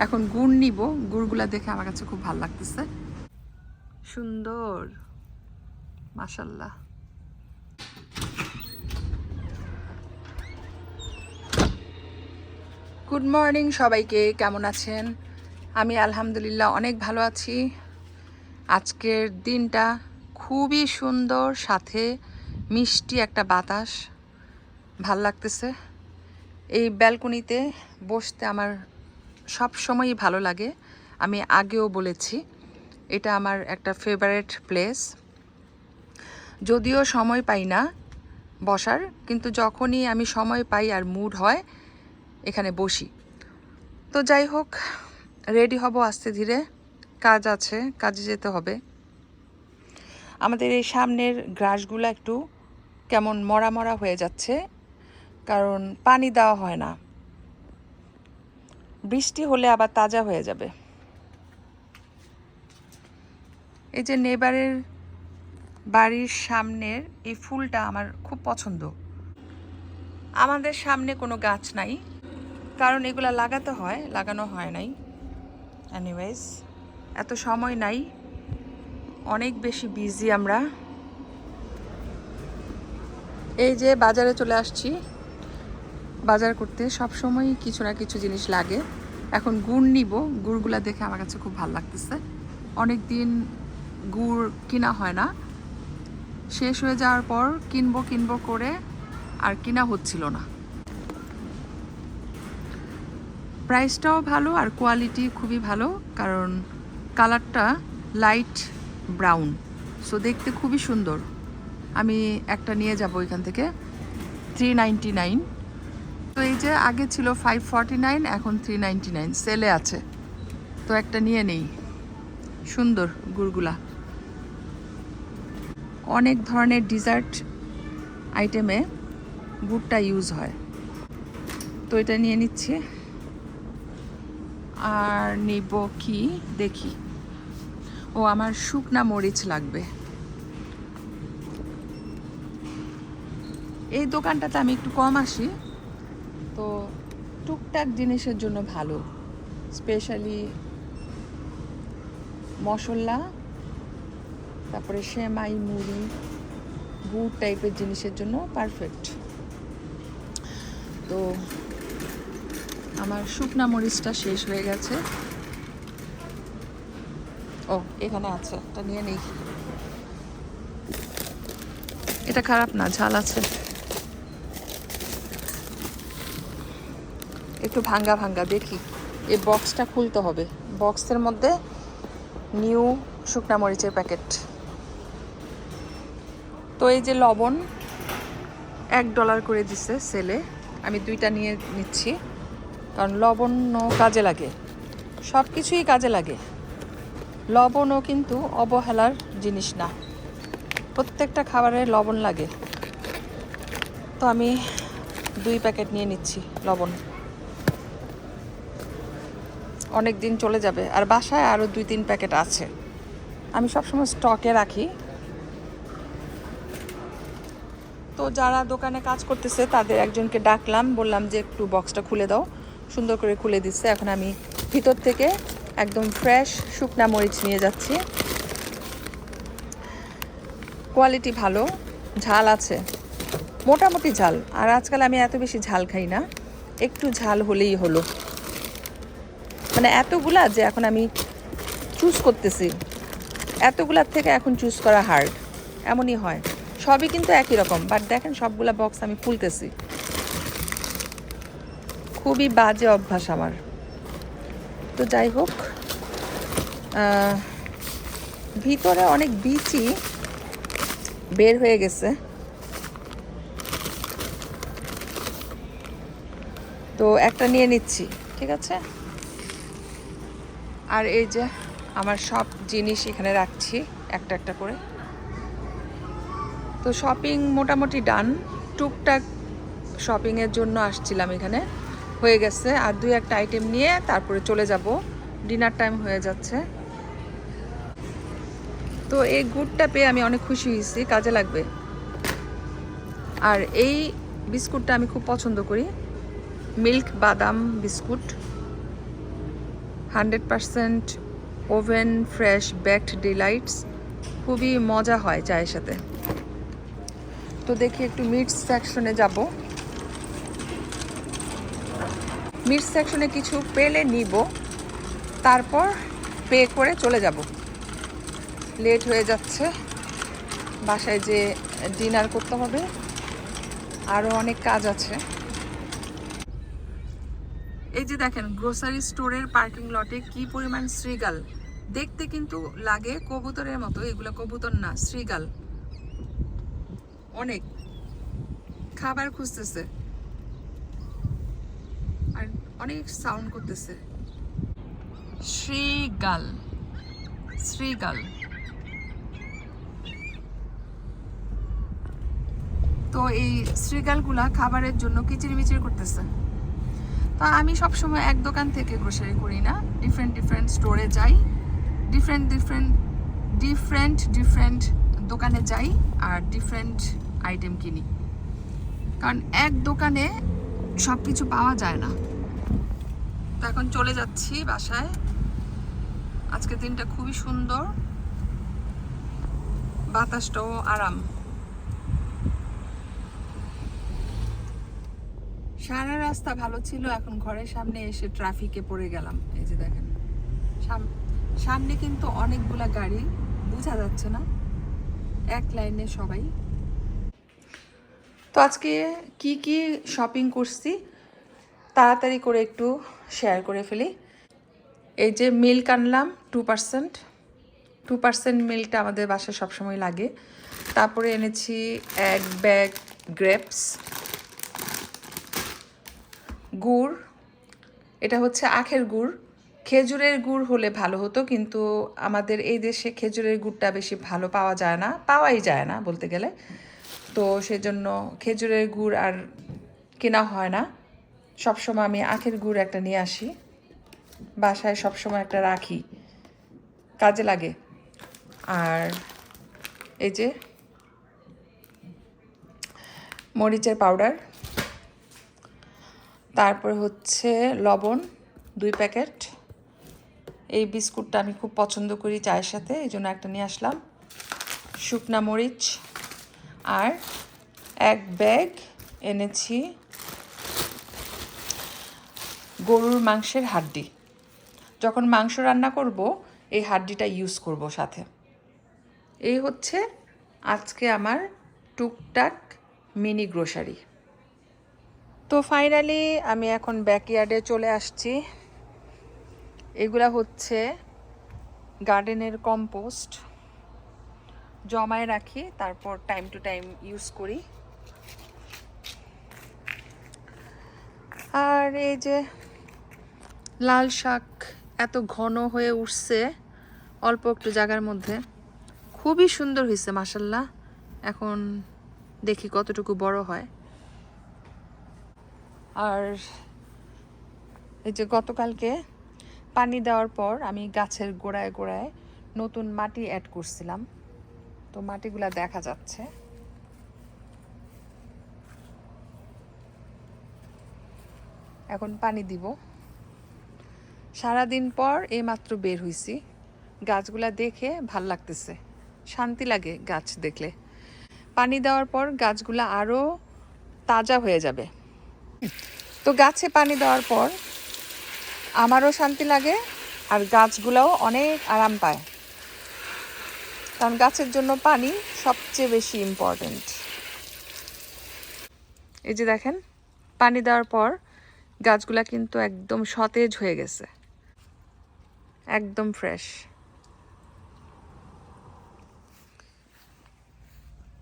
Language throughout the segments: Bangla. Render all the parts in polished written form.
এখন গুড় নিব, গুড়গুলা দেখে আমার কাছে খুব ভালো লাগতেছে, সুন্দর মাশাআল্লাহ। গুড মর্নিং সবাইকে, কেমন আছেন? আমি আলহামদুলিল্লাহ অনেক ভালো আছি। আজকের দিনটা খুবই সুন্দর, সাথে মিষ্টি একটা বাতাস, ভাল লাগতেছে। এই ব্যালকনিতে বসতে আমার সব সময়ই ভালো লাগে। আমি আগেও বলেছি এটা আমার একটা ফেভারিট প্লেস। যদিও সময় পাই না বসার, কিন্তু যখনই আমি সময় পাই আর মুড হয় এখানে বসি। তো যাই হোক, রেডি হব আস্তে ধীরে, কাজ আছে, কাজে যেতে হবে। আমাদের এই সামনের গ্রাসগুলো একটু কেমন মরা মরা হয়ে যাচ্ছে, কারণ পানি দেওয়া হয় না। বৃষ্টি হলে আবার তাজা হয়ে যাবে। এই যে নেবারের বাড়ির সামনের এই ফুলটা আমার খুব পছন্দ। আমাদের সামনে কোনো গাছ নাই, কারণ এগুলা লাগাতে হয়, লাগানো হয় নাই। এনিওয়েজ, এত সময় নাই, অনেক বেশি বিজি আমরা। এই যে বাজারে চলে আসছি, বাজার করতে সব সময় কিছু না কিছু জিনিস লাগে। এখন গুড় নিব, গুড়গুলা দেখে আমার কাছে খুব ভালো লাগতেছে। অনেক দিন গুড় কিনা হয় না, শেষ হয়ে যাওয়ার পর কিনবো করে আর কিনা হচ্ছিল না। প্রাইসটাও ভালো আর কোয়ালিটি খুবই ভালো, কারণ কালারটা লাইট ব্রাউন, সো দেখতে খুবই সুন্দর। আমি একটা নিয়ে যাব এখান থেকে, 399। তো এই যে আগে ছিল 549, এখন 399 সেলে আছে, তো একটা নিয়ে নেই। সুন্দর গুড়গুলা, অনেক ধরনের ডিজার্ট আইটেমে গুড়টা ইউজ হয়, তো এটা নিয়ে নিচ্ছি। আর নিব কি দেখি, ও আমার শুকনা মরিচ লাগবে। এই দোকানটাতে আমি একটু কম আসি, তো টুকটাক জিনিসের জন্য ভালো, স্পেশালি মশলা, তারপরে সেমাই, মুড়ি, গুড় টাইপের জিনিসের জন্য পারফেক্ট। তো আমার শুকনা মরিচটা শেষ হয়ে গেছে। ও এখানে আছে, এটা নিয়ে নেই। এটা খারাপ না, ঝাল আছে, একটু ভাঙ্গা ভাঙ্গা। দেখি, এই বক্সটা খুলতে হবে, বক্সের মধ্যে নিউ শুকনা মরিচের প্যাকেট। তো এই যে লবণ $1 করে দিছে সেলে, আমি 2টা নিয়ে নিচ্ছি, কারণ লবণও কাজে লাগে, সব কিছুই কাজে লাগে। লবণও কিন্তু অবহেলার জিনিস না, প্রত্যেকটা খাবারে লবণ লাগে। তো আমি 2 প্যাকেট নিয়ে নিচ্ছি লবণ, অনেক দিন চলে যাবে। আর বাসায় আরও 2-3 প্যাকেট আছে, আমি সবসময় স্টকে রাখি। তো যারা দোকানে কাজ করতেছে তাদের একজনকে ডাকলাম, বললাম যে একটু বক্সটা খুলে দাও, সুন্দর করে খুলে দিচ্ছে। এখন আমি ভিতর থেকে একদম ফ্রেশ শুকনা মরিচ নিয়ে যাচ্ছি। কোয়ালিটি ভালো, ঝাল আছে, মোটামুটি ঝাল। আর আজকাল আমি এত বেশি ঝাল খাই না, একটু ঝাল হলেই হলো। মানে এতগুলা যে এখন আমি চুজ করতেছি, এতগুলার থেকে এখন চুজ করা হার্ড, এমনই হয়। সবই কিন্তু একই রকম, বাট দেখেন সবগুলা বক্স আমি খুলতেছি, খুবই বাজে অভ্যাস আমার। তো যাই হোক, ভিতরে অনেক বিচি বের হয়ে গেছে, তো একটা নিয়ে নিচ্ছি, ঠিক আছে। আর এই যে আমার সব জিনিস এখানে রাখছি একটা একটা করে। তো শপিং মোটামুটি ডান, টুকটাক শপিংয়ের জন্য আসছিলাম, এখানে হয়ে গেছে। আর 2-1টা আইটেম নিয়ে তারপরে চলে যাব, ডিনার টাইম হয়ে যাচ্ছে। তো এই গুড়টা পেয়ে আমি অনেক খুশি হয়েছি, কাজে লাগবে। আর এই বিস্কুটটা আমি খুব পছন্দ করি, মিল্ক বাদাম biscuit. 100% oven fresh baked delights, খুবই মজা হয় চায়ের সাথে। তো দেখি একটু মিট সেকশনে যাব। মিট সেকশনে কিছু পেলে নিব, তারপর পে করে চলে যাব। লেট হয়ে যাচ্ছে, বাসায় যে ডিনার করতে হবে, আরও অনেক কাজ আছে। এই যে দেখেন গ্রোসারি স্টোরের পার্কিং লটে কি পরিমাণ শ্রীগাল। দেখতে কিন্তু লাগে কবুতরের মতো, এগুলো কবুতর না, শ্রীগাল। অনেক খাবার খুঁজতেছে আর অনেক সাউন্ড করতেছে। শ্রীগাল, শ্রীগাল। তো এই শ্রীগালগুলা খাবারের জন্য কিচিরমিচির করতেছে। তো আমি সবসময় এক দোকান থেকে গ্রোসারি করি না, ডিফারেন্ট স্টোরে যাই, ডিফারেন্ট দোকানে যাই আর ডিফারেন্ট আইটেম কিনি, কারণ এক দোকানে সব কিছু পাওয়া যায় না। তো এখন চলে যাচ্ছি বাসায়। আজকে দিনটা খুবই সুন্দর, বাতাসটাও আরাম। সারা রাস্তা ভালো ছিল, এখন ঘরের সামনে এসে ট্রাফিকে পড়ে গেলাম। এই যে দেখেন সামনে কিন্তু অনেকগুলা গাড়ি, বোঝা যাচ্ছে না, এক লাইনে সবাই। তো আজকে কি কি শপিং করছি তাড়াতাড়ি করে একটু শেয়ার করে ফেলি। এই যে মিল্ক আনলাম 2% মিল্কটা আমাদের বাসায় সবসময় লাগে। তারপরে এনেছি 1 ব্যাগ গ্রেপস, গুড়, এটা হচ্ছে আখের গুড়। খেজুরের গুড় হলে ভালো হতো, কিন্তু আমাদের এই দেশে খেজুরের গুড়টা বেশি ভালো পাওয়াই যায় না বলতে গেলে। তো সেজন্য খেজুরের গুড় আর কেনা হয় না, সবসময় আমি আখের গুড় একটা নিয়ে আসি, বাসায় সবসময় একটা রাখি, কাজে লাগে। আর এই যে মরিচের পাউডার, তারপর হচ্ছে লবণ 2 প্যাকেট। এই বিস্কুটটা আমি খুব পছন্দ করি চায়ের সাথে, এই জন্য একটা নিয়ে আসলাম। শুকনা মরিচ, আর 1 ব্যাগ এনেছি গরুর মাংসের হাড্ডি। যখন মাংস রান্না করব এই হাড্ডিটা ইউজ করব সাথে। এই হচ্ছে আজকে আমার টুকটাক মিনি গ্রোসারি। তো ফাইনালি আমি এখন ব্যাকইয়ার্ডে চলে আসছি। এগুলা হচ্ছে গার্ডেনের কম্পোস্ট, জমায় রাখি, তারপর টাইম টু টাইম ইউজ করি। আর এই যে লাল শাক এত ঘন হয়ে উঠছে অল্প একটু জায়গার মধ্যে, খুবই সুন্দর হয়েছে মাশাল্লাহ। এখন দেখি কতটুকু বড় হয়। আর এই যে গতকালকে পানি দেওয়ার পর আমি গাছের গোড়ায় গোড়ায় নতুন মাটি অ্যাড করছিলাম, তো মাটিগুলা দেখা যাচ্ছে। এখন পানি দিব। সারাদিন পর এইমাত্র বের হইছি, গাছগুলা দেখে ভাল লাগতেছে, শান্তি লাগে গাছ দেখলে। পানি দেওয়ার পর গাছগুলা আরও তাজা হয়ে যাবে। তো গাছে পানি দেওয়ার পর আমারও শান্তি লাগে, আর গাছগুলাও অনেক আরাম পায়, কারণ গাছের জন্য পানি সবচেয়ে বেশি ইম্পর্ট্যান্ট। এই যে দেখেন পানি দেওয়ার পর গাছগুলা কিন্তু একদম সতেজ হয়ে গেছে, একদম ফ্রেশ।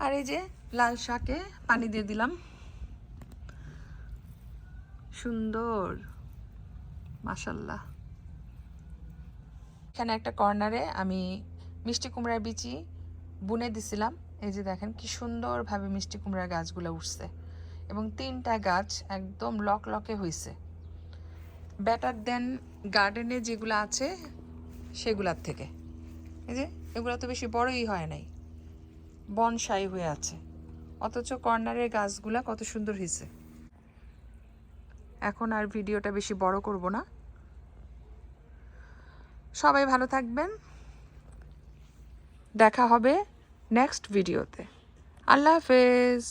আর এই যে লাল শাকে পানি দিয়ে দিলাম, সুন্দর মাশাল্লাহ। এখানে একটা কর্নারে আমি মিষ্টি কুমড়ার বিচি বুনে দিছিলাম। এই যে দেখেন কি সুন্দরভাবে মিষ্টি কুমড়ার গাছগুলো উঠছে, এবং 3টা গাছ একদম লকে হয়েছে, বেটার দেন গার্ডেনে যেগুলো আছে সেগুলার থেকে। এই যে এগুলো তো বেশি বড়ই হয় নাই, বনসাই হয়ে আছে, অথচ কর্নারের গাছগুলা কত সুন্দর হয়েছে। এখন আর ভিডিওটা বেশি বড় করব না, সবাই ভালো থাকবেন, দেখা হবে নেক্সট ভিডিওতে। আল্লাহ হাফেজ।